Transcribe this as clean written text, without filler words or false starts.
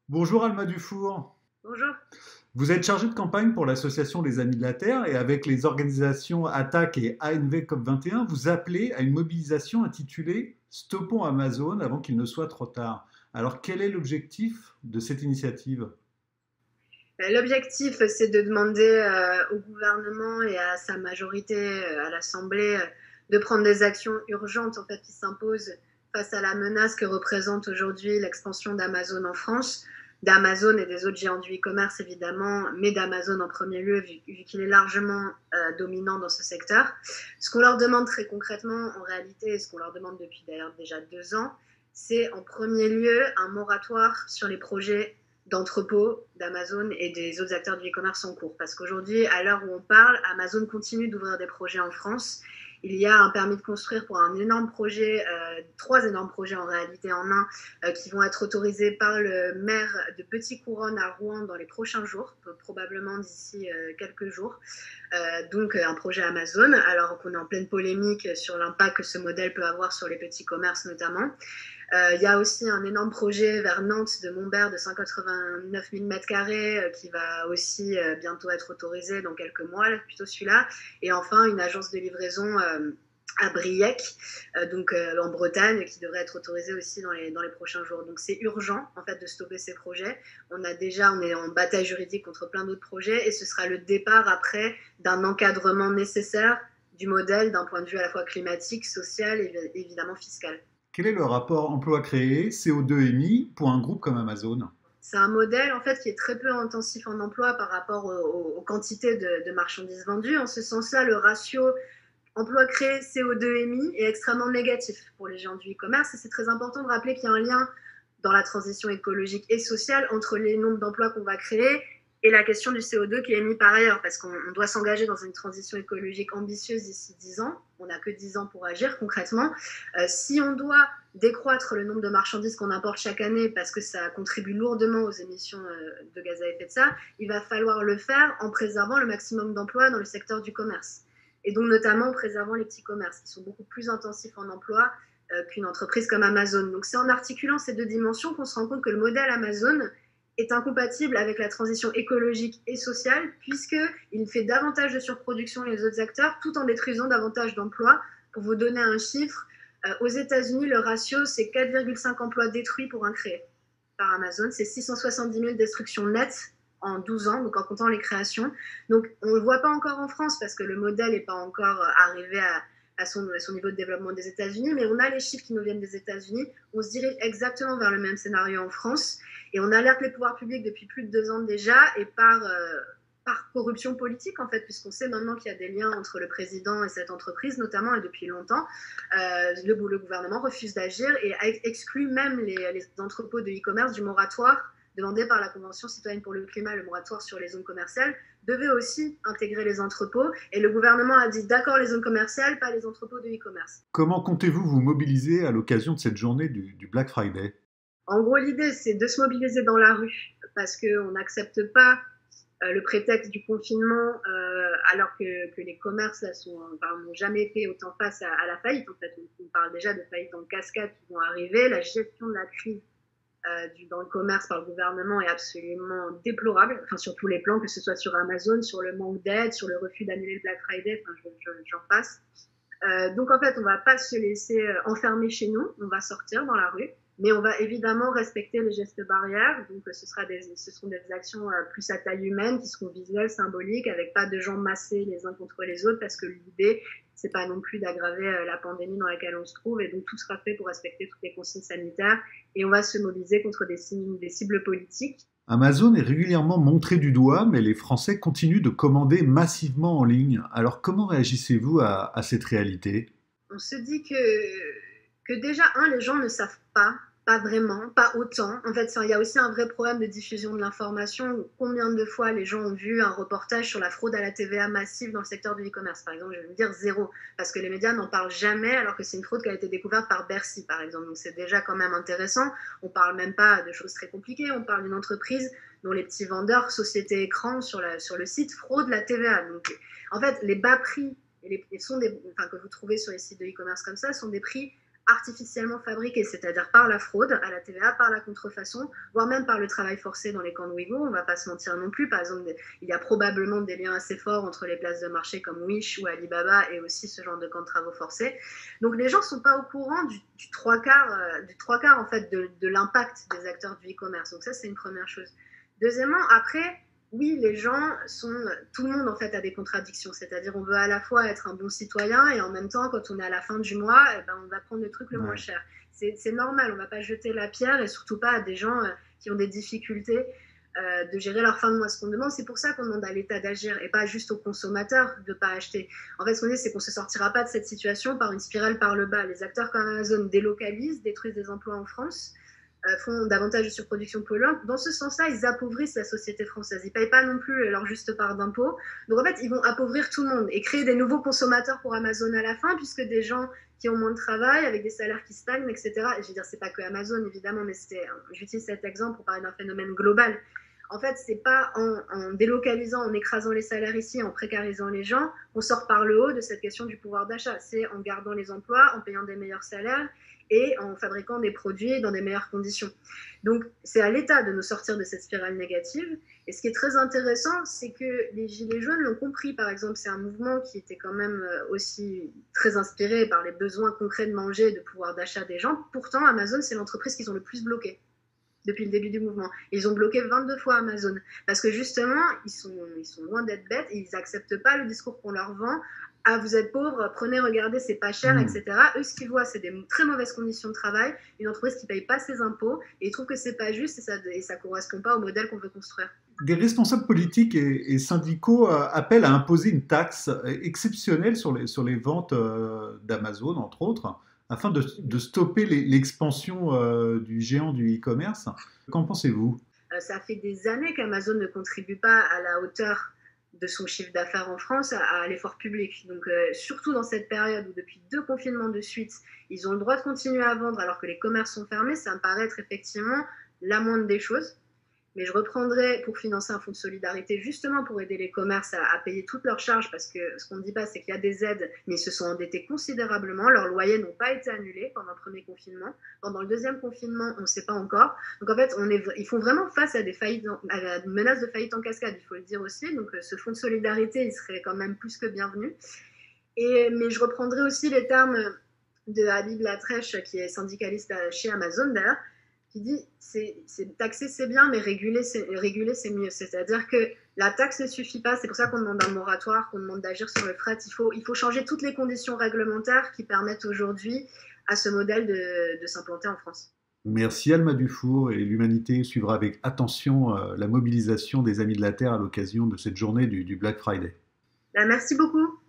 Bonjour Alma Dufour. Bonjour. Vous êtes chargé de campagne pour l'Association des Amis de la Terre et avec les organisations ATTAC et ANV COP21, vous appelez à une mobilisation intitulée Stoppons Amazon avant qu'il ne soit trop tard. Alors quel est l'objectif de cette initiative? L'objectif, c'est de demander au gouvernement et à sa majorité à l'Assemblée de prendre des actions urgentes en fait, qui s'imposent face à la menace que représente aujourd'hui l'expansion d'Amazon en France, d'Amazon et des autres géants du e-commerce évidemment, mais d'Amazon en premier lieu vu qu'il est largement dominant dans ce secteur. Ce qu'on leur demande très concrètement en réalité, et ce qu'on leur demande depuis d'ailleurs déjà 2 ans, c'est en premier lieu un moratoire sur les projets d'entrepôts d'Amazon et des autres acteurs du e-commerce en cours. Parce qu'aujourd'hui, à l'heure où on parle, Amazon continue d'ouvrir des projets en France. Il y a un permis de construire pour un énorme projet, 3 énormes projets en réalité en un, qui vont être autorisés par le maire de Petit Couronne à Rouen dans les prochains jours, probablement d'ici quelques jours. Donc un projet Amazon, alors qu'on est en pleine polémique sur l'impact que ce modèle peut avoir sur les petits commerces notamment. Il y a aussi un énorme projet vers Nantes de Montbert de 189 000 m2 qui va aussi bientôt être autorisé dans quelques mois, plutôt celui-là. Et enfin, une agence de livraison à Briec, donc en Bretagne, qui devrait être autorisée aussi dans les prochains jours. Donc c'est urgent en fait de stopper ces projets. On est en bataille juridique contre plein d'autres projets et ce sera le départ après d'un encadrement nécessaire du modèle d'un point de vue à la fois climatique, social et évidemment fiscal. Quel est le rapport emploi créé, CO2 émis pour un groupe comme Amazon? C'est un modèle en fait qui est très peu intensif en emploi par rapport aux quantités de marchandises vendues. En ce sens-là, le ratio emploi créé CO2 émis est extrêmement négatif pour les géants du e-commerce et c'est très important de rappeler qu'il y a un lien dans la transition écologique et sociale entre les nombres d'emplois qu'on va créer et la question du CO2 qui est émis par ailleurs, parce qu'on doit s'engager dans une transition écologique ambitieuse d'ici 10 ans. On n'a que 10 ans pour agir concrètement. Si on doit décroître le nombre de marchandises qu'on importe chaque année parce que ça contribue lourdement aux émissions de gaz à effet de serre, il va falloir le faire en préservant le maximum d'emplois dans le secteur du commerce. Et donc notamment en préservant les petits commerces qui sont beaucoup plus intensifs en emploi qu'une entreprise comme Amazon. Donc c'est en articulant ces deux dimensions qu'on se rend compte que le modèle Amazon est incompatible avec la transition écologique et sociale puisqu'il fait davantage de surproduction que les autres acteurs tout en détruisant davantage d'emplois. Pour vous donner un chiffre, aux États-Unis, le ratio, c'est 4,5 emplois détruits pour un créé par Amazon. C'est 670 000 destructions nettes en 12 ans, donc en comptant les créations. Donc on ne le voit pas encore en France parce que le modèle n'est pas encore arrivé à son niveau de développement des États-Unis, mais on a les chiffres qui nous viennent des États-Unis. On se dirige exactement vers le même scénario en France et on alerte les pouvoirs publics depuis plus de 2 ans déjà et par corruption politique en fait, puisqu'on sait maintenant qu'il y a des liens entre le président et cette entreprise, notamment et depuis longtemps. Le gouvernement refuse d'agir et exclut même les entrepôts de e-commerce du moratoire demandé par la Convention citoyenne pour le climat. Le moratoire sur les zones commerciales devait aussi intégrer les entrepôts et le gouvernement a dit d'accord les zones commerciales, pas les entrepôts de e-commerce. Comment comptez-vous vous mobiliser à l'occasion de cette journée du Black Friday? En gros, l'idée, c'est de se mobiliser dans la rue parce qu'on n'accepte pas le prétexte du confinement, alors que les commerces n'ont jamais fait autant face à la faillite. En fait, on parle déjà de faillites en cascade qui vont arriver. La gestion de la crise dans le commerce par le gouvernement est absolument déplorable, enfin, sur tous les plans, que ce soit sur Amazon, sur le manque d'aide, sur le refus d'annuler le Black Friday, enfin, j'en passe. Donc en fait, on ne va pas se laisser enfermer chez nous, on va sortir dans la rue, mais on va évidemment respecter les gestes barrières. Donc ce seront des actions plus à taille humaine, qui seront visuelles, symboliques, avec pas de gens massés les uns contre les autres, parce que l'idée, c'est pas non plus d'aggraver la pandémie dans laquelle on se trouve, et donc tout sera fait pour respecter toutes les consignes sanitaires, et on va se mobiliser contre des cibles politiques. Amazon est régulièrement montré du doigt, mais les Français continuent de commander massivement en ligne. Alors comment réagissez-vous à cette réalité? On se dit que déjà, les gens ne savent pas vraiment, pas autant. En fait, il y a aussi un vrai problème de diffusion de l'information. Combien de fois les gens ont vu un reportage sur la fraude à la TVA massive dans le secteur du e-commerce, par exemple? Je vais me dire zéro, parce que les médias n'en parlent jamais, alors que c'est une fraude qui a été découverte par Bercy, par exemple. Donc c'est déjà quand même intéressant. On parle même pas de choses très compliquées, on parle d'une entreprise dont les petits vendeurs, société écran sur le site, fraudent la TVA. Donc en fait, les bas prix que vous trouvez sur les sites de e-commerce comme ça sont des prix artificiellement fabriqués, c'est-à-dire par la fraude à la TVA, par la contrefaçon, voire même par le travail forcé dans les camps de Ouïghours. On ne va pas se mentir non plus. Par exemple, il y a probablement des liens assez forts entre les places de marché comme Wish ou Alibaba et aussi ce genre de camps de travaux forcés. Donc les gens ne sont pas au courant du trois quarts en fait, de l'impact des acteurs du e-commerce. Donc ça, c'est une première chose. Deuxièmement, après, oui, les gens sont. Tout le monde, en fait, a des contradictions. C'est-à-dire, on veut à la fois être un bon citoyen et en même temps, quand on est à la fin du mois, eh ben, on va prendre le truc le moins cher. C'est normal, on ne va pas jeter la pierre et surtout pas à des gens qui ont des difficultés de gérer leur fin de mois. Ce qu'on demande, c'est pour ça qu'on demande à l'État d'agir et pas juste aux consommateurs de ne pas acheter. En fait, ce qu'on dit, c'est qu'on ne se sortira pas de cette situation par une spirale par le bas. Les acteurs comme Amazon délocalisent, détruisent des emplois en France, font davantage de surproduction polluante. Dans ce sens-là, ils appauvrissent la société française. Ils ne payent pas non plus leur juste part d'impôts. Donc en fait, ils vont appauvrir tout le monde et créer des nouveaux consommateurs pour Amazon à la fin, puisque des gens qui ont moins de travail, avec des salaires qui stagnent, etc. Et je veux dire, c'est pas que Amazon, évidemment, mais j'utilise cet exemple pour parler d'un phénomène global. En fait, c'est pas en délocalisant, en écrasant les salaires ici, en précarisant les gens, qu'on sort par le haut de cette question du pouvoir d'achat. C'est en gardant les emplois, en payant des meilleurs salaires et en fabriquant des produits dans des meilleures conditions. Donc, c'est à l'État de nous sortir de cette spirale négative. Et ce qui est très intéressant, c'est que les Gilets jaunes l'ont compris. Par exemple, c'est un mouvement qui était quand même aussi très inspiré par les besoins concrets de manger, de pouvoir d'achat des gens. Pourtant, Amazon, c'est l'entreprise qu'ils ont le plus bloquée depuis le début du mouvement. Ils ont bloqué 22 fois Amazon parce que justement, ils sont loin d'être bêtes et ils n'acceptent pas le discours qu'on leur vend. Ah, vous êtes pauvre, prenez, regardez, c'est pas cher, etc. Eux, ce qu'ils voient, c'est des très mauvaises conditions de travail, une entreprise qui paye pas ses impôts, et ils trouvent que c'est pas juste et ça correspond pas au modèle qu'on veut construire. Des responsables politiques et syndicaux appellent à imposer une taxe exceptionnelle sur les ventes d'Amazon, entre autres, afin de stopper l'expansion du géant du e-commerce. Qu'en pensez-vous? Ça fait des années qu'Amazon ne contribue pas à la hauteur de son chiffre d'affaires en France à l'effort public. Donc, surtout dans cette période où depuis 2 confinements de suite, ils ont le droit de continuer à vendre alors que les commerces sont fermés, ça me paraît être effectivement la moindre des choses. Mais je reprendrai pour financer un fonds de solidarité justement pour aider les commerces à payer toutes leurs charges parce que ce qu'on ne dit pas, c'est qu'il y a des aides, mais ils se sont endettés considérablement. Leurs loyers n'ont pas été annulés pendant le premier confinement. Pendant le deuxième confinement, on ne sait pas encore. Donc en fait, ils font vraiment face à des faillites, à des menaces de faillite en cascade, il faut le dire aussi. Donc ce fonds de solidarité, il serait quand même plus que bienvenu. Mais je reprendrai aussi les termes de Habib Latrèche, qui est syndicaliste chez Amazon d'ailleurs, qui dit taxer c'est bien, mais réguler c'est mieux. C'est-à-dire que la taxe ne suffit pas, c'est pour ça qu'on demande un moratoire, qu'on demande d'agir sur le fret. Il faut changer toutes les conditions réglementaires qui permettent aujourd'hui à ce modèle de s'implanter en France. Merci Alma Dufour, et l'humanité suivra avec attention la mobilisation des Amis de la Terre à l'occasion de cette journée du Black Friday. Merci beaucoup.